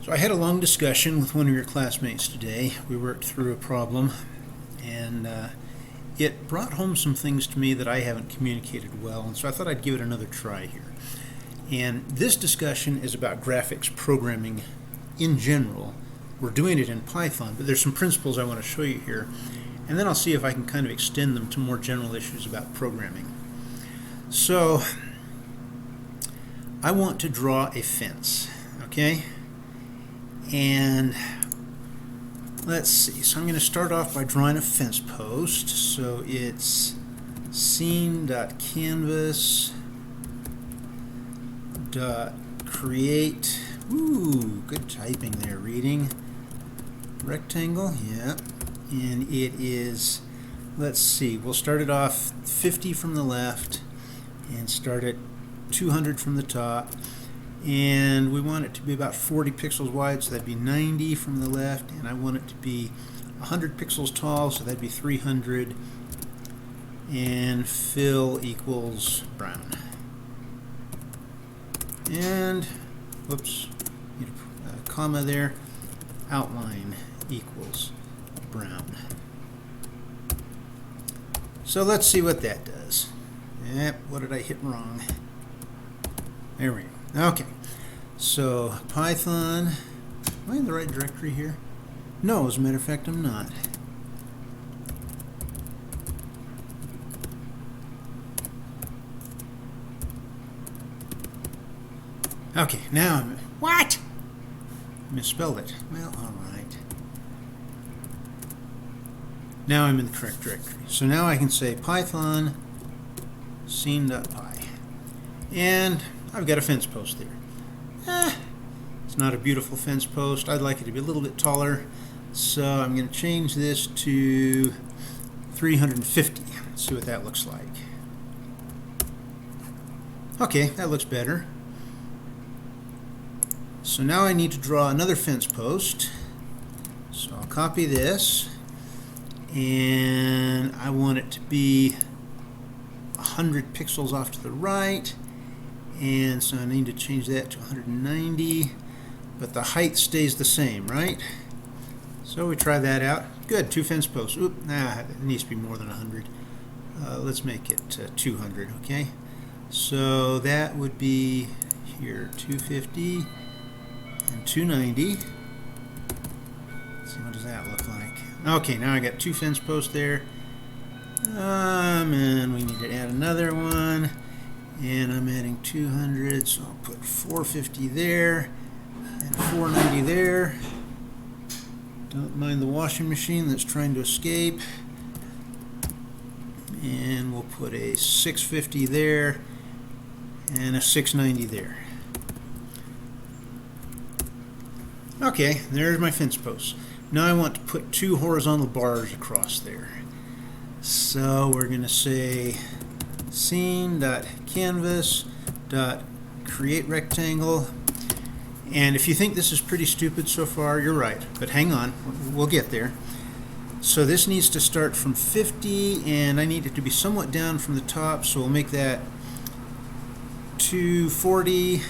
So I had a long discussion with one of your classmates today. We worked through a problem, and it brought home some things to me that I haven't communicated well, and so I thought I'd give it another try here. And this discussion is about graphics programming in general. We're doing it in Python, but there's some principles I want to show you here, and then I'll see if I can kind of extend them to more general issues about programming. So I want to draw a fence, okay? And let's see, so I'm going to start off by drawing a fence post. So it's scene.canvas.create, ooh, good typing there, reading, rectangle, yeah, and it is, let's see, we'll start it off 50 from the left and start at 200 from the top. And we want it to be about 40 pixels wide, so that'd be 90 from the left, and I want it to be 100 pixels tall, so that'd be 300, and fill equals brown. And, whoops, need a comma there, outline equals brown. So let's see what that does. Yep, what did I hit wrong? There we go. Okay, so Python, am I in the right directory here? No, as a matter of fact, I'm not. Okay, now I'm, what? Misspelled it. Well, all right. Now I'm in the correct directory. So now I can say Python scene.py. And I've got a fence post there. It's not a beautiful fence post. I'd like it to be a little bit taller. So I'm going to change this to 350. Let's see what that looks like. Okay, that looks better. So now I need to draw another fence post. So I'll copy this. And I want it to be 100 pixels off to the right. And so I need to change that to 190, but the height stays the same, right? So we try that out. Good, 2 fence posts. Oop, it needs to be more than 100. Let's make it 200, okay? So that would be here, 250 and 290. Let's see, what does that look like? Okay, now I got 2 fence posts there. And we need to add another one. And I'm adding 200, so I'll put 450 there and 490 there. Don't mind the washing machine that's trying to escape. And we'll put a 650 there and a 690 there. Okay, there's my fence posts. Now I want to put 2 horizontal bars across there. So we're going to say scene.canvas.create rectangle. And if you think this is pretty stupid so far, you're right. But hang on, we'll get there. So this needs to start from 50, and I need it to be somewhat down from the top, so we'll make that 240.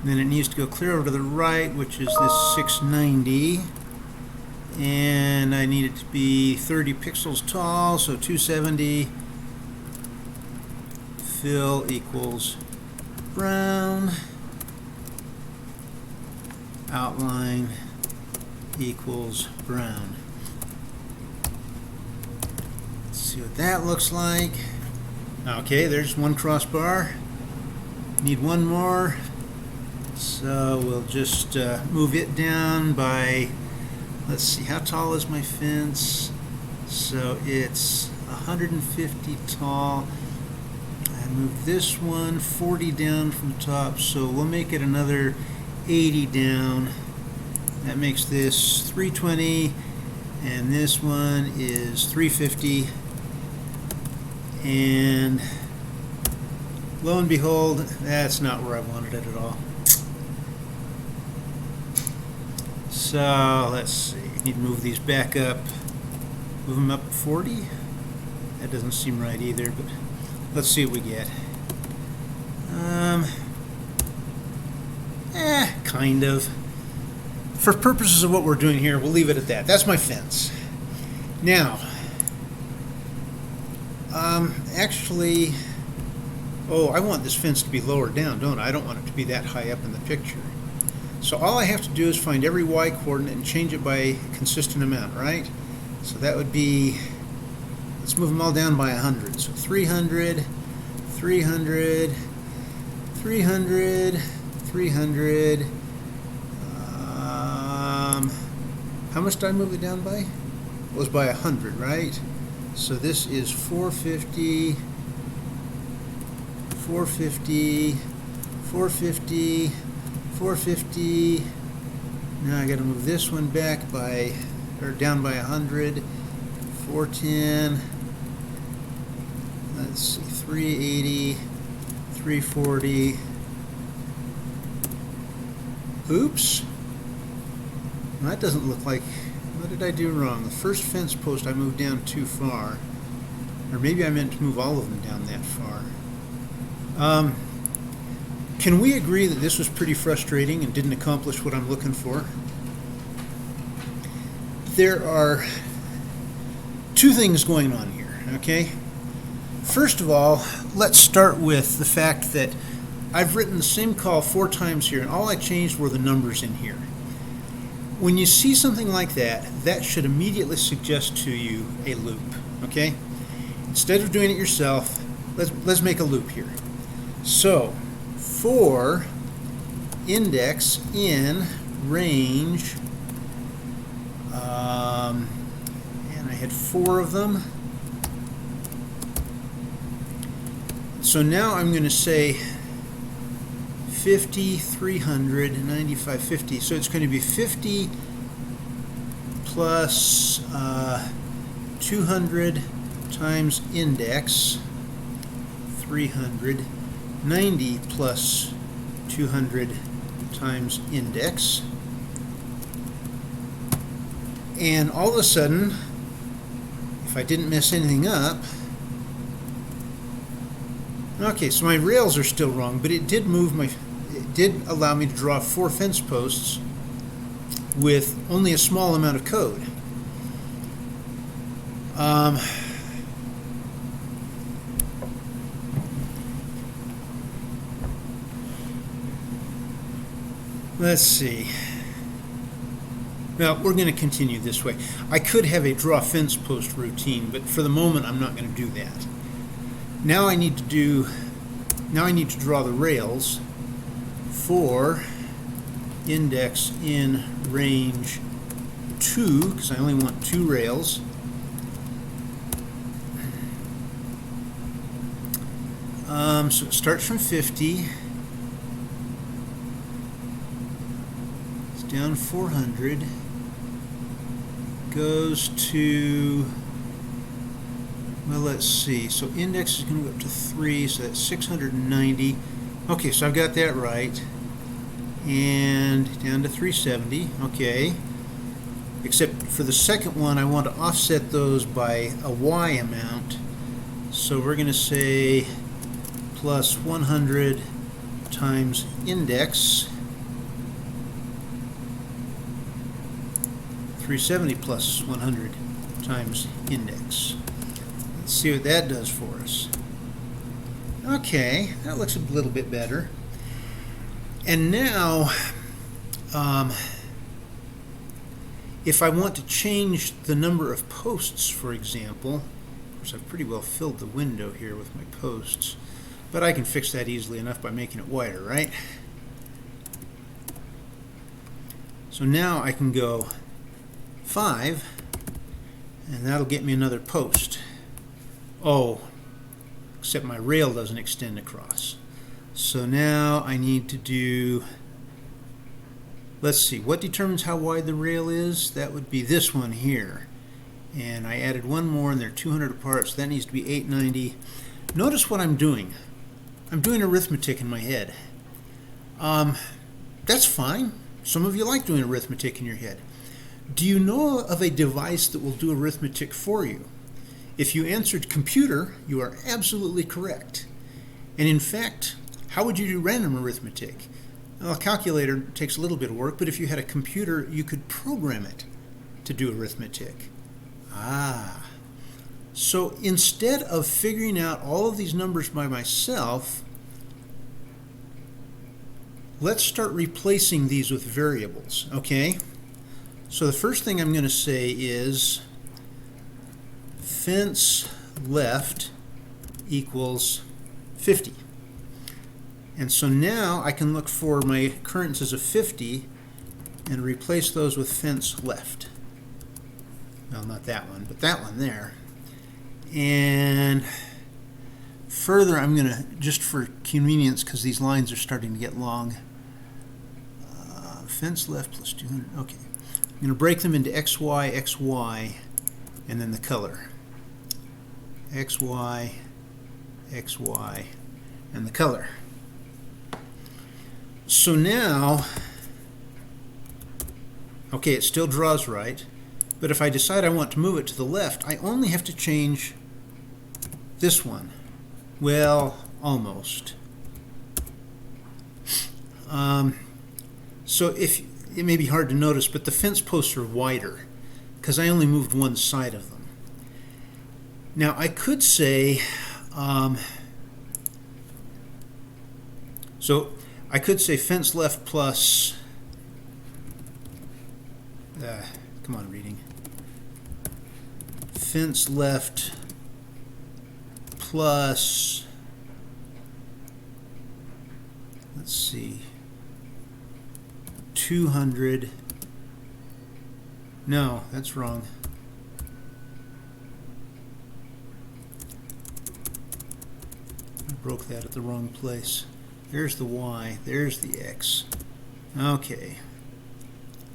Then it needs to go clear over to the right, which is this 690. And I need it to be 30 pixels tall, so 270. Fill equals brown. Outline equals brown. Let's see what that looks like. Okay, there's one crossbar. Need one more. So we'll just move it down by, let's see, how tall is my fence? So it's 150 tall. I move this one 40 down from the top, so we'll make it another 80 down. That makes this 320, and this one is 350. And lo and behold, that's not where I wanted it at all. So let's see, I need to move these back up, move them up 40. That doesn't seem right either, but let's see what we get. kind of. For purposes of what we're doing here, we'll leave it at that. That's my fence. Now, actually, I want this fence to be lower down, don't I? I don't want it to be that high up in the picture. So all I have to do is find every y coordinate and change it by a consistent amount, right? So that would be, let's move them all down by 100. So 300, 300, 300, 300. How much did I move it down by? It was by 100, right? So this is 450, 450, 450, 450. Now I got to move this one back by, or down by 100. 410. Let's see, 380, 340. Oops. That doesn't look like, what did I do wrong? The first fence post I moved down too far. Or maybe I meant to move all of them down that far. Can we agree that this was pretty frustrating and didn't accomplish what I'm looking for? There are two things going on here, okay? First of all, let's start with the fact that I've written the same call 4 times here, and all I changed were the numbers in here. When you see something like that, that should immediately suggest to you a loop, okay? Instead of doing it yourself, let's make a loop here. So, for index in range, and I had 4 of them. So now I'm going to say 50, 300, 95, 50. So it's going to be 50 plus 200 times index, 300, 90 plus 200 times index. And all of a sudden, if I didn't mess anything up, okay, so my rails are still wrong, but it did allow me to draw 4 fence posts with only a small amount of code. Let's see. Now, we're going to continue this way. I could have a draw fence post routine, but for the moment I'm not going to do that. Now I need to draw the rails for index in range 2, because I only want 2 rails. So it starts from 50. It's down 400. Goes to, well, let's see. So index is going to go up to 3, so that's 690. Okay, so I've got that right. And down to 370. Okay. Except for the second one, I want to offset those by a y amount. So we're going to say plus 100 times index. 370 plus 100 times index. Let's see what that does for us. Okay, that looks a little bit better. And now, if I want to change the number of posts, for example, of course I've pretty well filled the window here with my posts, but I can fix that easily enough by making it wider, right? So now I can go 5, and that'll get me another post. Oh, except my rail doesn't extend across. So now I need to do, let's see, what determines how wide the rail is? That would be this one here. And I added one more, and they're 200 apart, so that needs to be 890. Notice what I'm doing. I'm doing arithmetic in my head. That's fine. Some of you like doing arithmetic in your head. Do you know of a device that will do arithmetic for you? If you answered computer, you are absolutely correct. And in fact, how would you do random arithmetic? Well, a calculator takes a little bit of work, but if you had a computer, you could program it to do arithmetic. So instead of figuring out all of these numbers by myself, let's start replacing these with variables, okay? So the first thing I'm going to say is fence left equals 50. And so now I can look for my occurrences of 50 and replace those with fence left. Well, not that one, but that one there. And further, I'm going to, just for convenience, because these lines are starting to get long, fence left plus 200, okay. I'm going to break them into XY, XY, and then the color. XY, XY, and the color. So now, okay, it still draws right, but if I decide I want to move it to the left, I only have to change this one. Well, almost. So if it may be hard to notice, but the fence posts are wider because I only moved one side of them. Now I could say, so I could say fence left plus, come on reading, fence left plus, let's see, 200, no, that's wrong. I broke that at the wrong place. There's the Y, there's the X. Okay.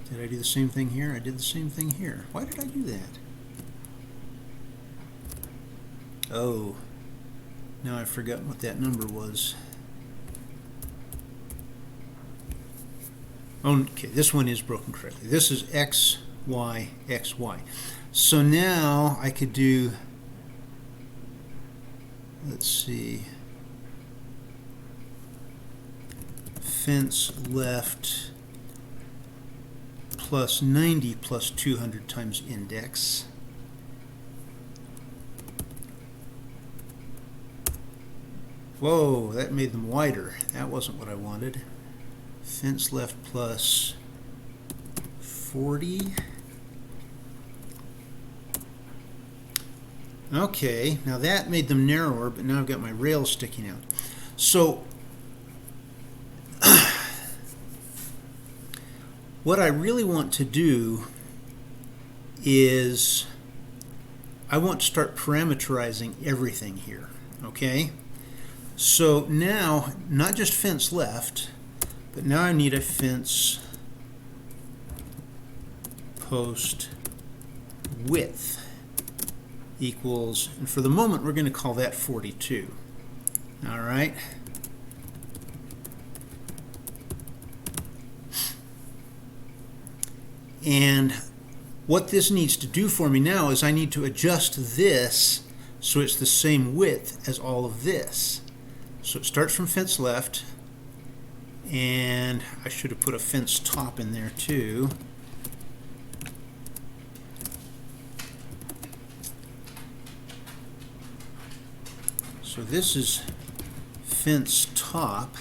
Did I do the same thing here? I did the same thing here. Why did I do that? Oh, now I've forgotten what that number was. Okay, this one is broken correctly. This is X, Y, X, Y. So now I could do, let's see, fence left plus 90 plus 200 times index. Whoa, that made them wider. That wasn't what I wanted. Fence left plus 40. Okay, now that made them narrower, but now I've got my rails sticking out. So what I really want to do is I want to start parameterizing everything here, okay? So now, not just fence left, but now I need a fence post width equals, and for the moment we're going to call that 42. All right. And what this needs to do for me now is I need to adjust this so it's the same width as all of this. So it starts from fence left, and I should have put a fence top in there too. So this is fence top,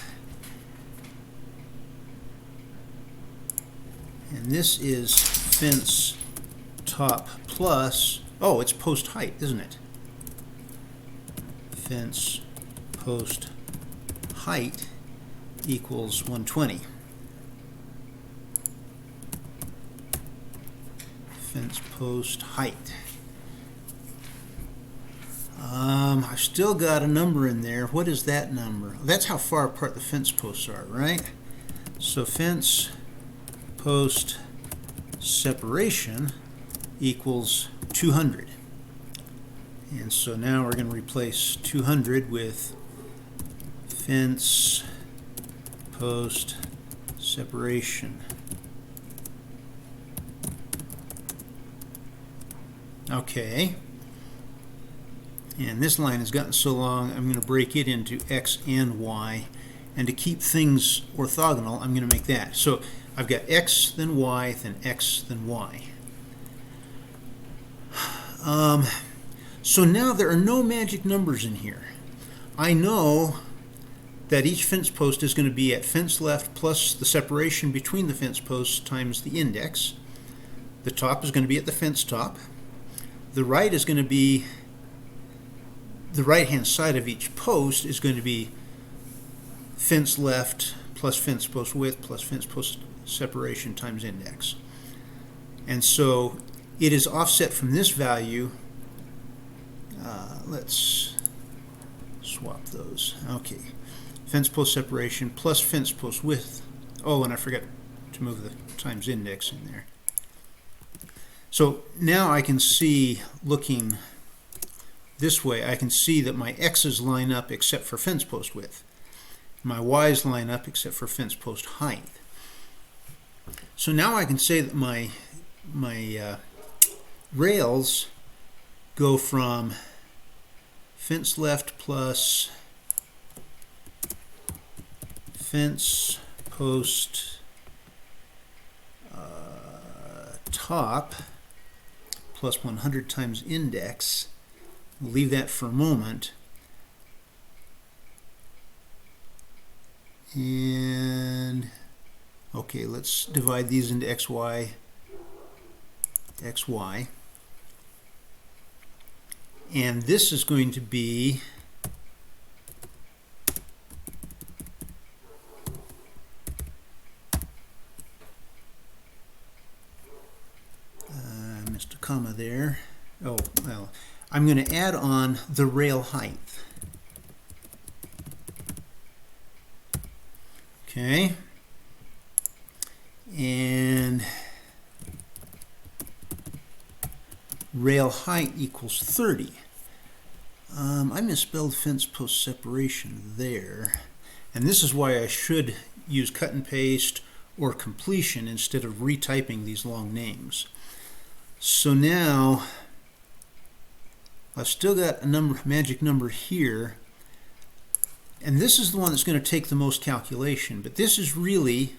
and this is fence top plus, oh, it's post height, isn't it? Fence post height equals 120. Fence post height. I've still got a number in there. What is that number? That's how far apart the fence posts are, right? So fence post separation equals 200. And so now we're going to replace 200 with fence post separation. Okay. And this line has gotten so long, I'm going to break it into X and Y. and to keep things orthogonal, I'm going to make that. So I've got x, then y, then x, then y. So now there are no magic numbers in here. I know that each fence post is going to be at fence left plus the separation between the fence posts times the index. The top is going to be at the fence top. The right is going to be, the right-hand side of each post is going to be fence left plus fence post width plus fence post separation times index. And so it is offset from this value. Let's swap those. Okay. Fence post separation plus fence post width. Oh, and I forgot to move the times index in there. So now I can see, looking this way, I can see that my x's line up except for fence post width. My y's line up except for fence post height. So now I can say that my rails go from fence left plus fence post top plus 100 times index. We'll leave that for a moment. And okay, let's divide these into xy, xy. And this is going to be missed a comma there. Oh, well, I'm going to add on the rail height. Okay. And rail height equals 30. I misspelled fence post separation there. And this is why I should use cut and paste or completion instead of retyping these long names. So now I've still got a magic number here. And this is the one that's going to take the most calculation. But this is really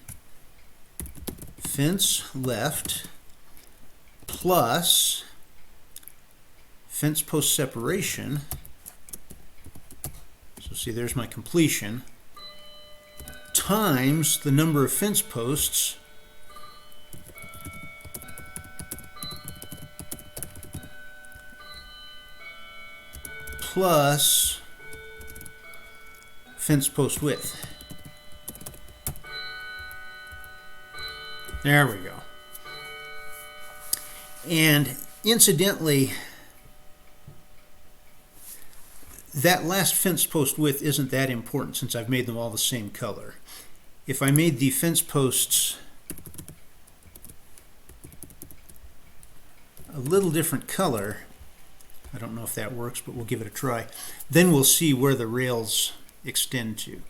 fence left plus fence post separation. So see, there's my completion, times the number of fence posts plus fence post width. There we go. And incidentally, that last fence post width isn't that important since I've made them all the same color. If I made the fence posts a little different color, I don't know if that works, but we'll give it a try, then we'll see where the rails extend to.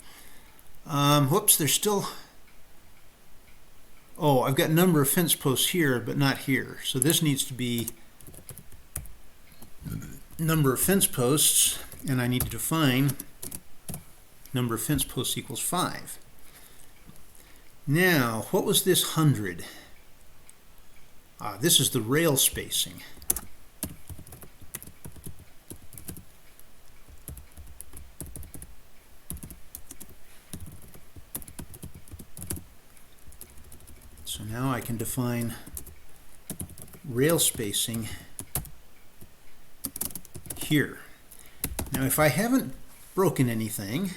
Whoops, there's still, oh, I've got number of fence posts here, but not here. So this needs to be number of fence posts, and I need to define number of fence posts equals 5. Now, what was this 100? This is the rail spacing. So now I can define rail spacing here. Now if I haven't broken anything,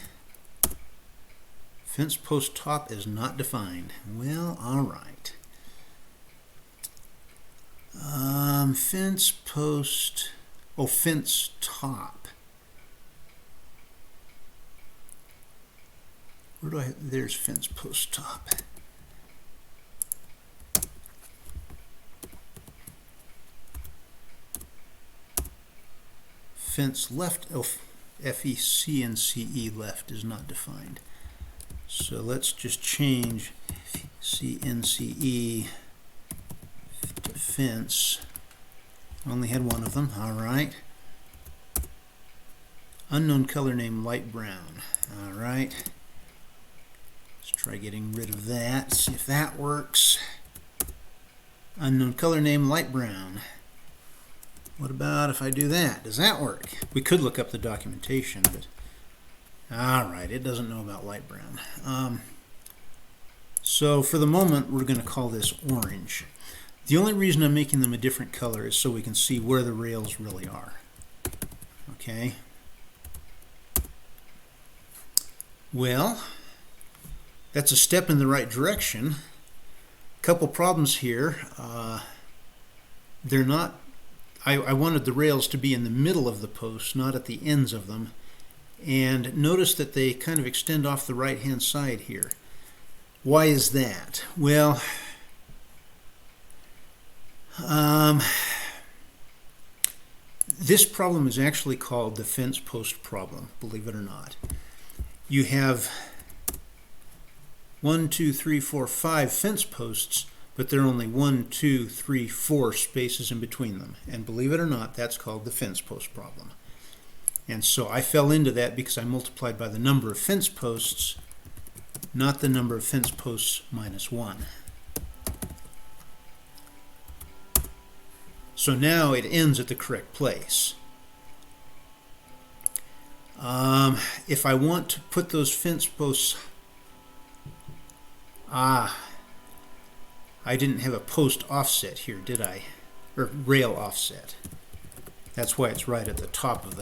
fence post top is not defined. Well, all right. Fence post, oh, fence top. Where do I, there's fence post top. Fence left, oh, FECNCE left is not defined. So let's just change CNCE to fence. Only had one of them, all right. Unknown color name light brown, all right. Try getting rid of that, see if that works. Unknown color name, light brown. What about if I do that? Does that work? We could look up the documentation, but alright, it doesn't know about light brown. So for the moment, we're going to call this orange. The only reason I'm making them a different color is so we can see where the rails really are. Okay. Well, that's a step in the right direction. Couple problems here. They're not. I wanted the rails to be in the middle of the posts, not at the ends of them. And notice that they kind of extend off the right-hand side here. Why is that? Well, this problem is actually called the fence post problem, believe it or not. You have 1, 2, 3, 4, 5 fence posts, but there are only 1, 2, 3, 4 spaces in between them. And believe it or not, that's called the fence post problem. And so I fell into that because I multiplied by the number of fence posts, not the number of fence posts minus 1. So now it ends at the correct place. If I want to put those fence posts, I didn't have a post offset here, did I? Or rail offset. That's why it's right at the top of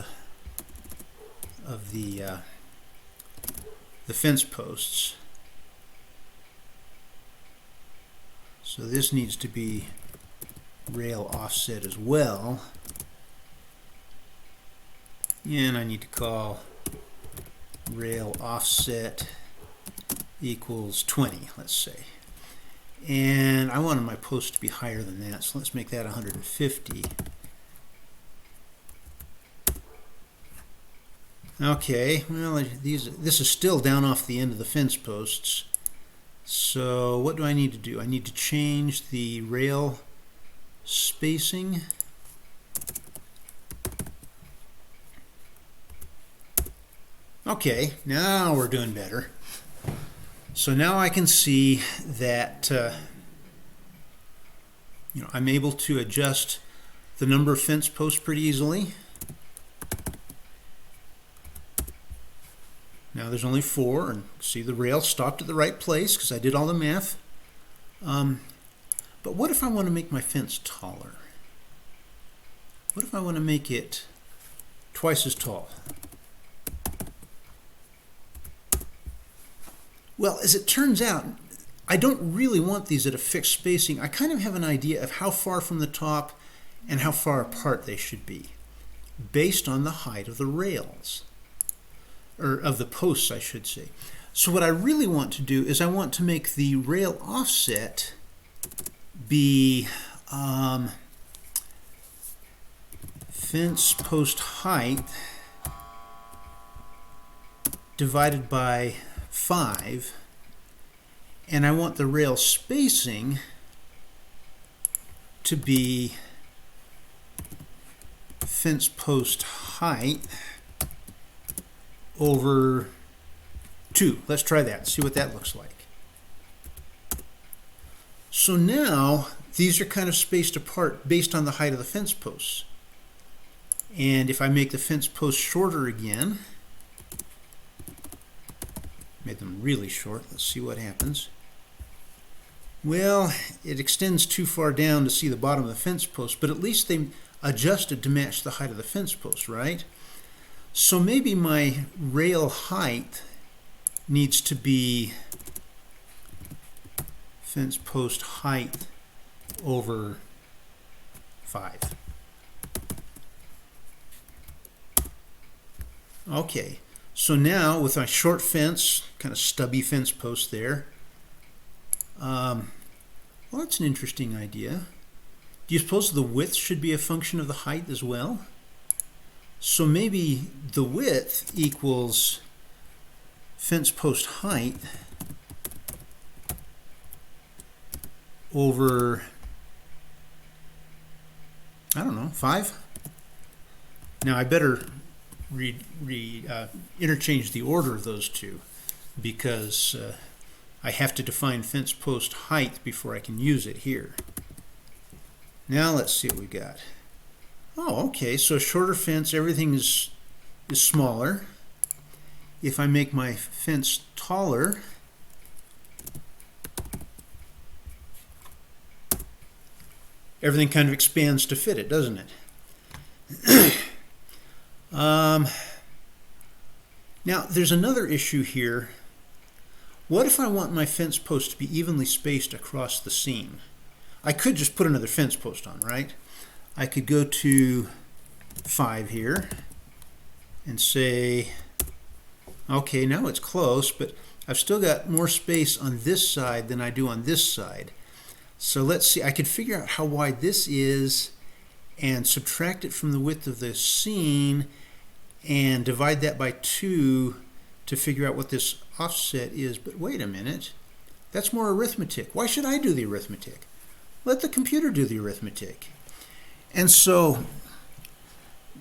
the fence posts. So this needs to be rail offset as well. And I need to call rail offset equals 20, let's say. And I wanted my post to be higher than that, so let's make that 150. Okay, well, this is still down off the end of the fence posts. So what do I need to do? I need to change the rail spacing. Okay, now we're doing better. So now I can see that I'm able to adjust the number of fence posts pretty easily. Now there's only 4, and see the rail stopped at the right place because I did all the math. But what if I want to make my fence taller? What if I want to make it twice as tall? Well, as it turns out, I don't really want these at a fixed spacing. I kind of have an idea of how far from the top and how far apart they should be, based on the height of the rails, or of the posts, I should say. So what I really want to do is I want to make the rail offset be fence post height divided by 5, and I want the rail spacing to be fence post height over 2. Let's try that, see what that looks like. So now these are kind of spaced apart based on the height of the fence posts. And if I make the fence posts shorter again, made them really short, let's see what happens. Well, it extends too far down to see the bottom of the fence post, but at least they adjusted to match the height of the fence post, right? So maybe my rail height needs to be fence post height over 5. Okay, so now with my short fence, kind of stubby fence post there, well, that's an interesting idea. Do you suppose the width should be a function of the height as well? So maybe the width equals fence post height over, I don't know, 5? Now I better interchange the order of those two, because I have to define fence post height before I can use it here. Now let's see what we got. Oh, okay, so shorter fence, everything is smaller. If I make my fence taller, everything kind of expands to fit it, doesn't it? Now, there's another issue here. What if I want my fence post to be evenly spaced across the seam? I could just put another fence post on, right? I could go to 5 here and say, okay, now it's close, but I've still got more space on this side than I do on this side. So let's see, I could figure out how wide this is and subtract it from the width of the seam and divide that by 2 to figure out what this offset is. But wait a minute, that's more arithmetic. Why should I do the arithmetic? Let the computer do the arithmetic. And so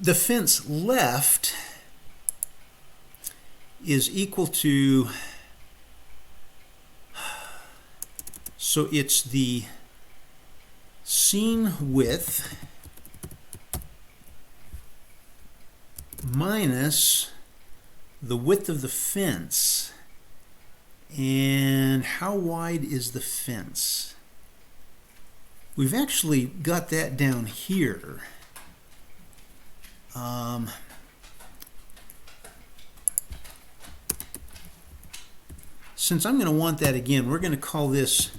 the fence left is equal to, so it's the seam width minus the width of the fence. And how wide is the fence? We've actually got that down here. Since I'm going to want that again, we're going to call this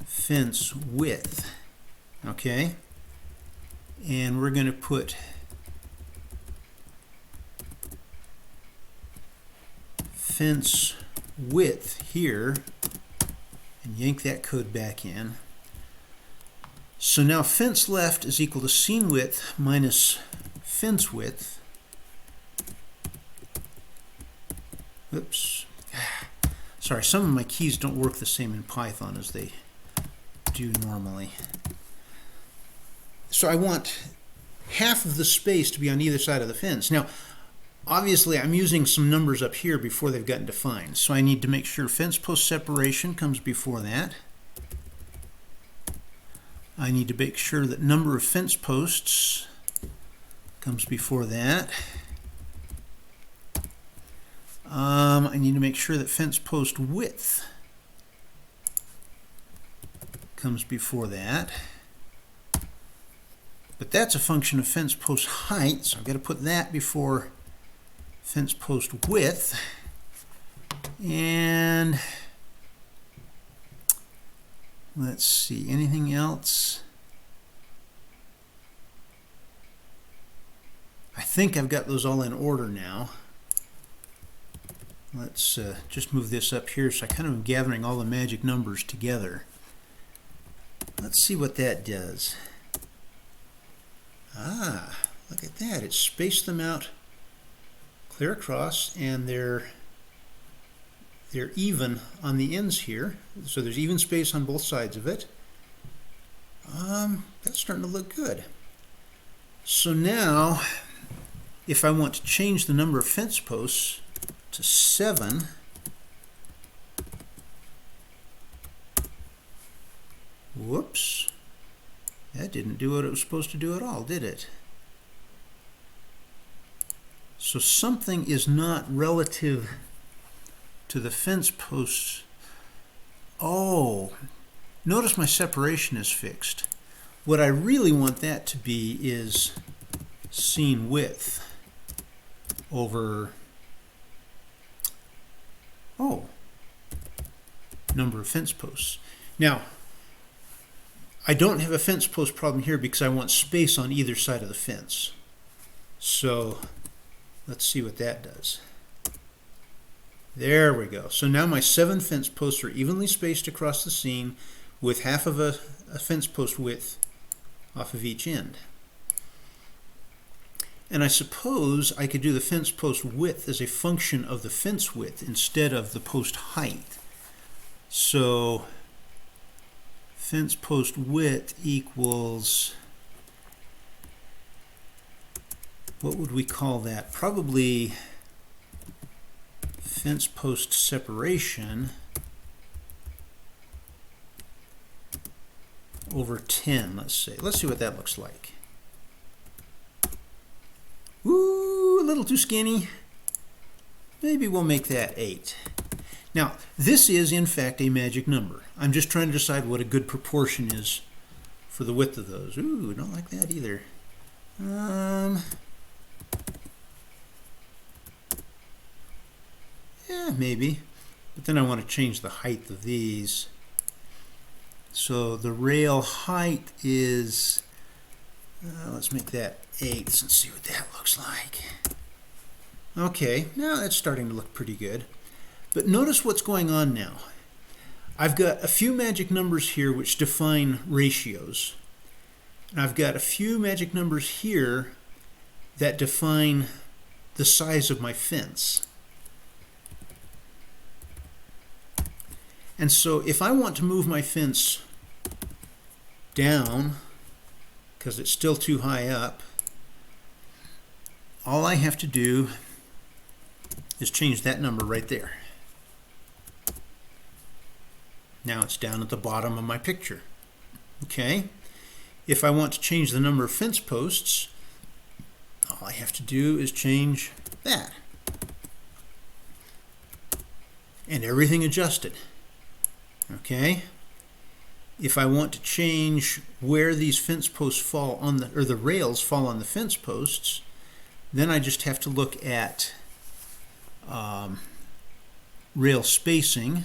fence width. Okay? And we're going to put fence width here and yank that code back in. So now fence left is equal to seam width minus fence width. Oops. Sorry, some of my keys don't work the same in Python as they do normally. So I want half of the space to be on either side of the fence. Now, obviously, I'm using some numbers up here before they've gotten defined. So I need to make sure fence post separation comes before that. I need to make sure that number of fence posts comes before that. I need to make sure that fence post width comes before that. But that's a function of fence post height, so I've got to put that before fence post width. And let's see, anything else? I think I've got those all in order now. Let's just move this up here so I kind of am gathering all the magic numbers together. Let's see what that does. Ah, look at that. It spaced them out clear across, and they're even on the ends here. So there's even space on both sides of it. That's starting to look good. So now, if I want to change the number of fence posts to 7, whoops, that didn't do what it was supposed to do at all, did it? So something is not relative to the fence posts. Oh, notice my separation is fixed. What I really want that to be is seam width over, number of fence posts. Now, I don't have a fence post problem here because I want space on either side of the fence. So let's see what that does. There we go. So now my 7 fence posts are evenly spaced across the seam with half of a fence post width off of each end. And I suppose I could do the fence post width as a function of the fence width instead of the post height. So fence post width equals, what would we call that? Probably fence post separation over 10, let's say. Let's see what that looks like. Ooh, a little too skinny. Maybe we'll make that 8. Now, this is in fact a magic number. I'm just trying to decide what a good proportion is for the width of those. Ooh, don't like that either. Yeah, maybe. But then I want to change the height of these. So the rail height is, let's make that 8 and see what that looks like. Okay, now that's starting to look pretty good. But notice what's going on now. I've got a few magic numbers here which define ratios. And I've got a few magic numbers here that define the size of my fence. And so if I want to move my fence down, because it's still too high up, all I have to do is change that number right there. Now it's down at the bottom of my picture. Okay? If I want to change the number of fence posts, all I have to do is change that. And everything adjusted. Okay? If I want to change where these fence posts fall on the, or the rails fall on the fence posts, then I just have to look at rail spacing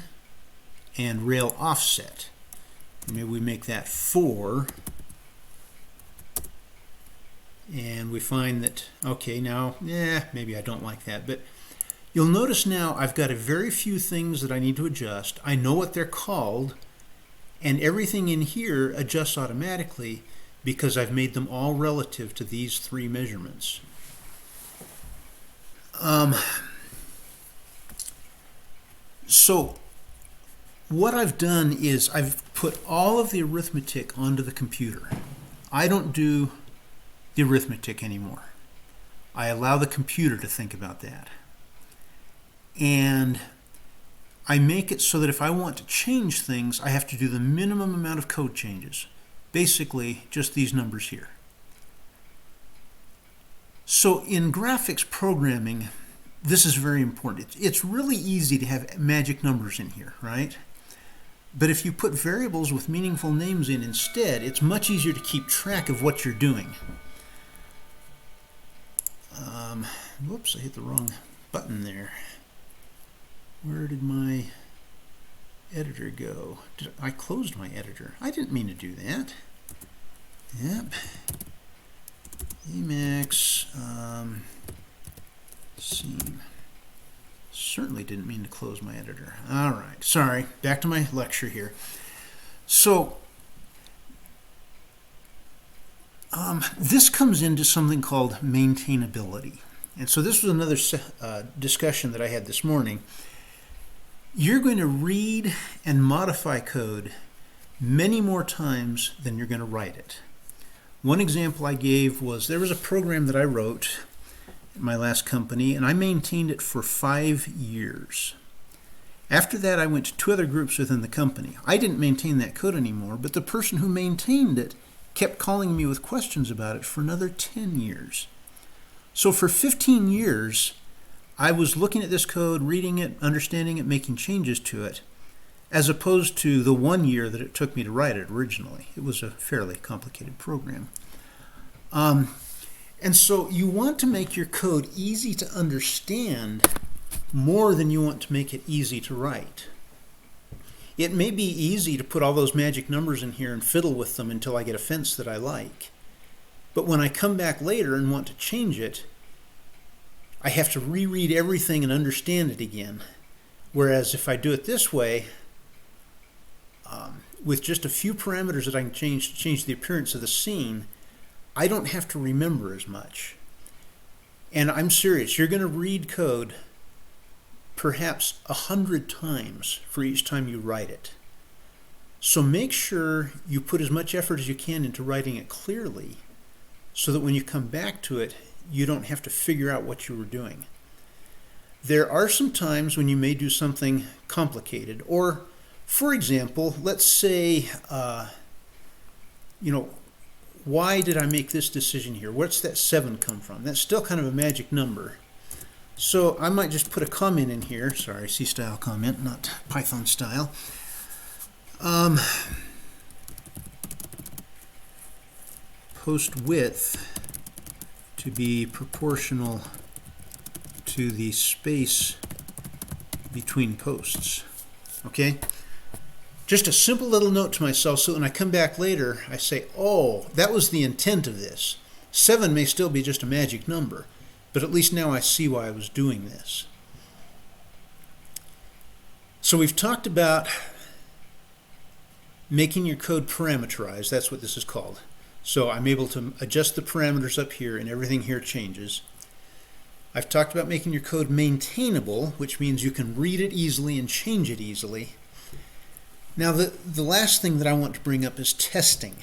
and rail offset. Maybe we make that 4. And we find that, okay, now, maybe I don't like that. But you'll notice now I've got a very few things that I need to adjust. I know what they're called, and everything in here adjusts automatically because I've made them all relative to these 3 measurements. So what I've done is I've put all of the arithmetic onto the computer. I don't do the arithmetic anymore. I allow the computer to think about that. And I make it so that if I want to change things, I have to do the minimum amount of code changes. Basically, just these numbers here. So in graphics programming, this is very important. It's really easy to have magic numbers in here, right? But if you put variables with meaningful names in instead, it's much easier to keep track of what you're doing. Whoops, I hit the wrong button there. Where did my editor go? I closed my editor. I didn't mean to do that. Yep. Emacs scene. Certainly didn't mean to close my editor. All right, sorry. Back to my lecture here. So this comes into something called maintainability. And so this was another discussion that I had this morning. You're going to read and modify code many more times than you're going to write it. One example I gave was there was a program that I wrote at my last company, and I maintained it for 5 years. After that, I went to 2 other groups within the company. I didn't maintain that code anymore, but the person who maintained it kept calling me with questions about it for another 10 years. So for 15 years, I was looking at this code, reading it, understanding it, making changes to it, as opposed to the 1 year that it took me to write it originally. It was a fairly complicated program. And so you want to make your code easy to understand more than you want to make it easy to write. It may be easy to put all those magic numbers in here and fiddle with them until I get a fence that I like. But when I come back later and want to change it, I have to reread everything and understand it again. Whereas if I do it this way, with just a few parameters that I can change to change the appearance of the scene, I don't have to remember as much. And I'm serious, you're going to read code perhaps 100 times for each time you write it. So make sure you put as much effort as you can into writing it clearly so that when you come back to it, you don't have to figure out what you were doing. There are some times when you may do something complicated, or for example, let's say why did I make this decision here? Where's that 7 come from? That's still kind of a magic number. So I might just put a comment in here. Sorry, C-style comment, not Python style. Post width to be proportional to the space between posts. Okay? Just a simple little note to myself so when I come back later, I say, oh, that was the intent of this. 7 may still be just a magic number, but at least now I see why I was doing this. So we've talked about making your code parameterized. That's what this is called. So I'm able to adjust the parameters up here and everything here changes. I've talked about making your code maintainable, which means you can read it easily and change it easily. Now the last thing that I want to bring up is testing.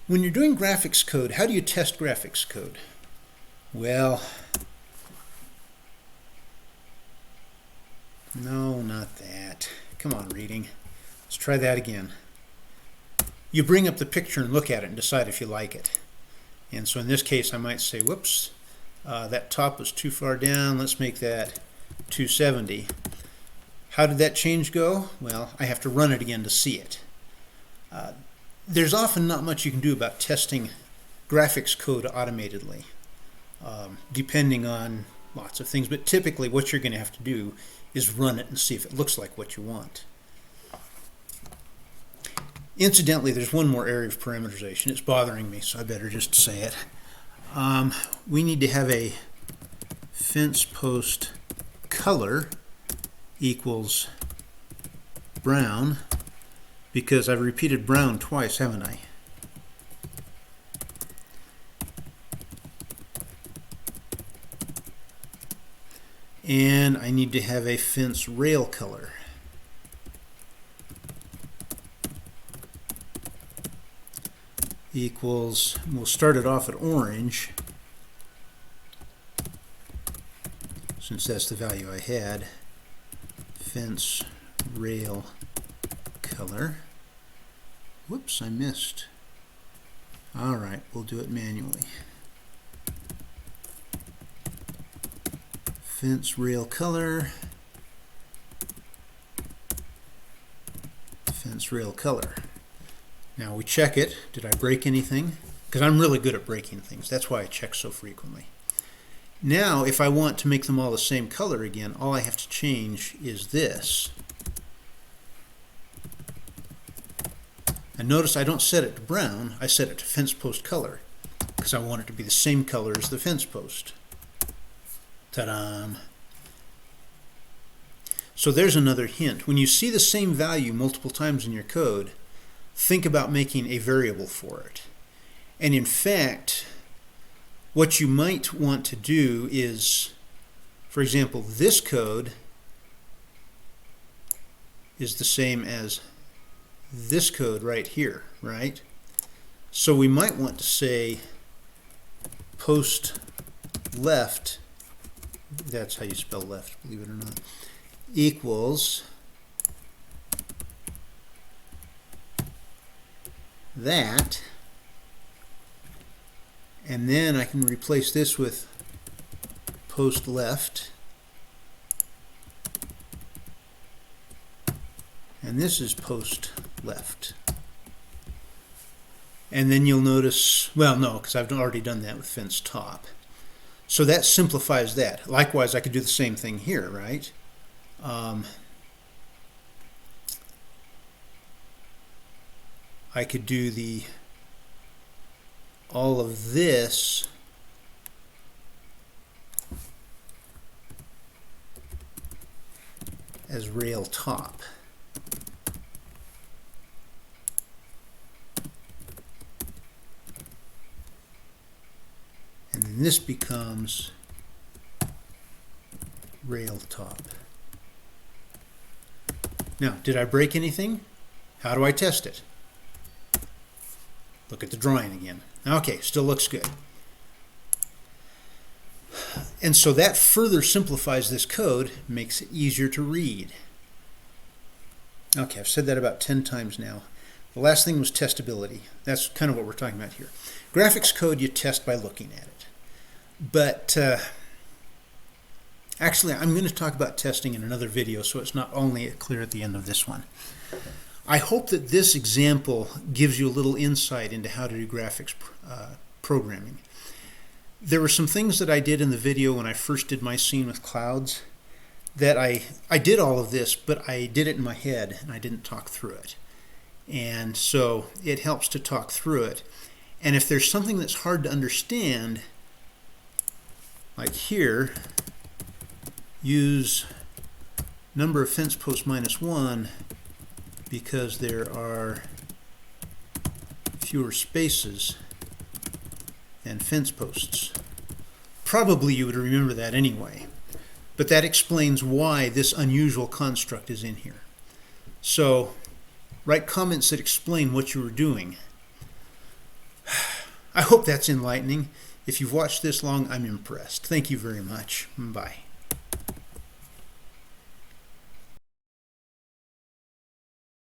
When you're doing graphics code, how do you test graphics code? Well, no, not that. Come on, reading. Let's try that again. You bring up the picture and look at it and decide if you like it. And so in this case, I might say, whoops, that top was too far down. Let's make that 270. How did that change go? Well, I have to run it again to see it. There's often not much you can do about testing graphics code automatedly, depending on lots of things. But typically what you're going to have to do is run it and see if it looks like what you want. Incidentally, there's one more area of parameterization. It's bothering me, so I better just say it. We need to have a fence post color equals brown, because I've repeated brown twice, haven't I? And I need to have a fence rail color. Equals, we'll start it off at orange, since that's the value I had. Fence rail color. Whoops, I missed. Alright, we'll do it manually. Fence rail color. Fence rail color. Now we check it. Did I break anything? Because I'm really good at breaking things. That's why I check so frequently. Now, if I want to make them all the same color again, all I have to change is this. And notice I don't set it to brown, I set it to fence post color, because I want it to be the same color as the fence post. Ta-da! So there's another hint. When you see the same value multiple times in your code, think about making a variable for it. And in fact, what you might want to do is, for example, this code is the same as this code right here, right? So we might want to say post left, that's how you spell left, believe it or not, equals that. And then I can replace this with post left. And this is post left. And then you'll notice, well, no, because I've already done that with fence top. So that simplifies that. Likewise, I could do the same thing here, right? I could do all of this as rail top. And then this becomes rail top. Now, did I break anything? How do I test it? Look at the drawing again. Okay, still looks good. And so that further simplifies this code, makes it easier to read. Okay, I've said that about 10 times now. The last thing was testability. That's kind of what we're talking about here. Graphics code you test by looking at it. But actually, I'm going to talk about testing in another video, so it's not only clear at the end of this one. I hope that this example gives you a little insight into how to do graphics programming. There were some things that I did in the video when I first did my scene with clouds that I did all of this, but I did it in my head and I didn't talk through it. And so it helps to talk through it. And if there's something that's hard to understand, like here, use number of fence posts -1 because there are fewer spaces than fence posts. Probably you would remember that anyway, but that explains why this unusual construct is in here. So write comments that explain what you were doing. I hope that's enlightening. If you've watched this long, I'm impressed. Thank you very much. Bye.